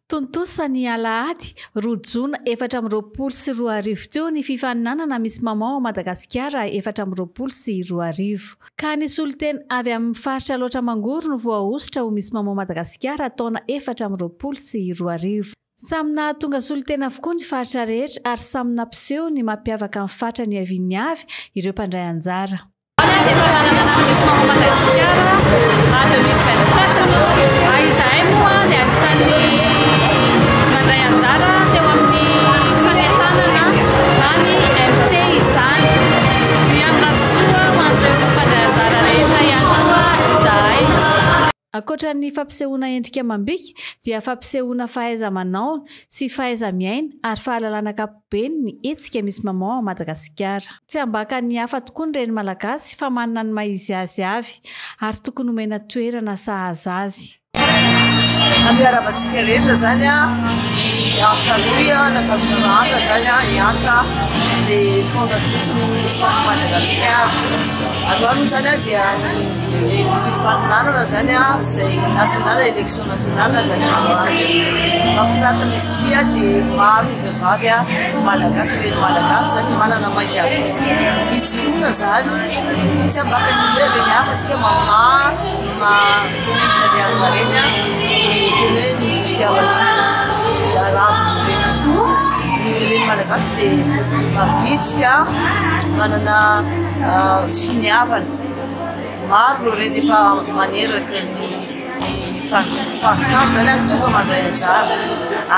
Tontosany Alahady, Rojona 420 sy 20 teo ny fifaninanana misy mamao Madagasikara 420 sy 20. Ka ny soliteny avy amin'ny faritra loatra mangoro no voaositra ho misy mamao Madagasikara taona 420 sy 20. Samy nahatonga solitena avokoa ny faritra rehetra ary samy nampiseho ny mampiavaka amin'ny faritra ny aviany avy ireo mpandray anjara. Akoatra ny fampisehoana endrika amam-bika dia fampisehoana fahaiza-manao sy fahaiza-miaina ary fahalalana ankapobeny ny hetsika misy mamao Madagasikara. Tsy ambaka ny hafa tokoa ny reny malagasy fa manana ny maizy azy avy ary tokony omena toerana sahaza azy. Amiaravantsika rehetra zany antaloha na kaloranta zany ianta izay fondatrice misy mamao Madagasikara. Aloha zany dia fifaninanana zany izay national élection nationale zany mahafinaritra misy tia dia maro ny vehivavy malagasy reny malagasy zany manana maizy azy itsoina zany tsy ambaka ny reny hafa tsika mahatonitarianina reny teny ny fitiavana arabo ny reny malagasy dia mavitrika manana finiavana maro reny efa maneraka ny fahakanto zany tonga mandray anjara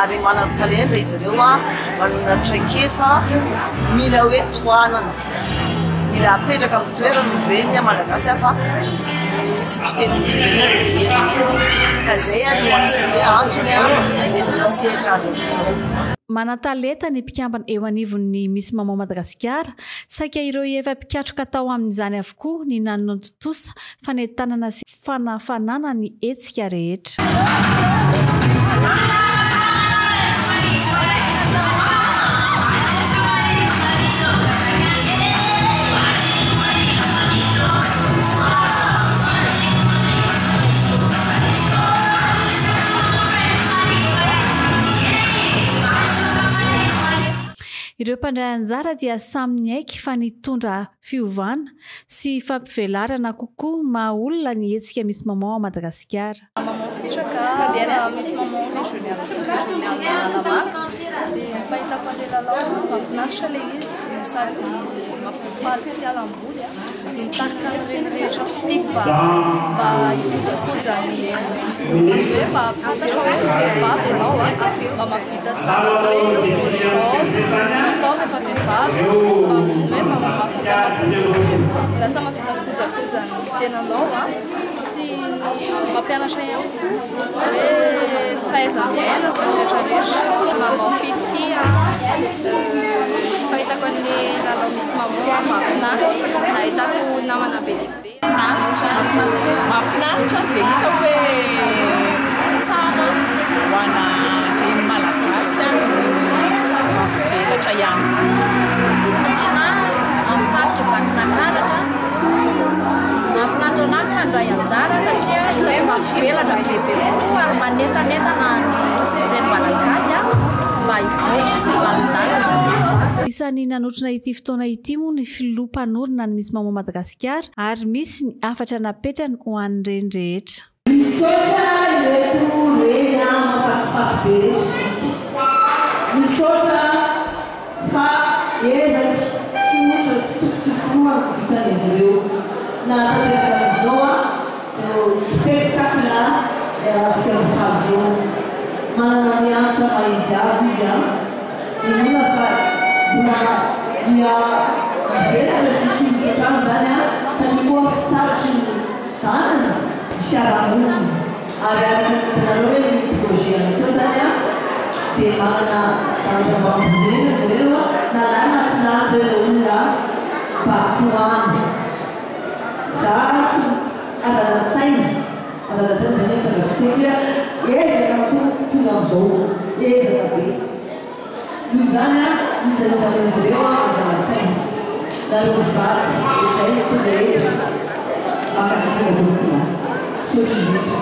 ary manana talenta izy ireo manana traikefa mila hoe toanana mila apetraka amin'ny toerana reny malagasy fa tsy teny firenena iny ka zay no anisany hoe antony anisana sehatra azy zao. Manatalenta ny mpikambana eo anivon'ny misy mamao Madagasikara, saika ireo efa mpikatroka tao amin'izany avokoa ny nanontotosa fanentanana sy fanafanana ny hetsika rehetra. Ireo mpandray anjara dia samy niaiky fa nitondra fiovana sy fampivelarana kokoa maha olona ny hetsika misy mamao Madagasikara. Mamao sitraka misy mamao régional Nalamarka dia fahitako an'ilay lalao mahafinaritra ilay izy sady mampifaly fialamboly mitarika ireny rehetra fitiky mba hikojakoja ny hoe mba fantatra hoe vehivavy ianao mba mahavita tsara hoe atao rehefa vehivavy hoe mahavita lasa mahavita mikojakoja ny tenanao sy ny mampianatra ihany koa hoe fahaiza-miaina sy ny rehetrarehetra mamao fity fahitako an'le lalao misy mamao mahafinaritra nahitako namana be lehibe mahafinaritra dia hita hoe tsara ho ana reny malagasy mampivelatra ihany antina amin'ny faritra Vakinankaratra mahafinaritra anazy mandray anjara satria hitako mampivelatra bebe koa ary manetanetana reny malagasy mba hivoatra malandalana. Isan'ny nanotrona ity fotoana ity moa ny filoha-mpanorona ny misy mamao Madagasikara ary misy ny afatra napetrany ho an'ny reny rehetra. Misaotra ireto reny mahafatifaty be misaotra fa ezaka sy ohatra tsy tokotokoroa vitan'izy ireo na tanteraka amin'izao zao spectacle sehifavy manana ny antra maizy azy izy inona fa mbola mivelatra sisy mitotrano zany satria koa fitaritry ny zanany fiarahamonina ary arak'nareo hoe ny projet anateo zany dia manana zavatra mampirena zareo nalana tsy nahatra le olona batoany za tsy azana-tsaina zany efa satria ezaka tonga amin'izao ezaka be noho zany izan'izy ireo azana-tsaina nareo vaty izay tonga etra makasitraka dokona sotrindritra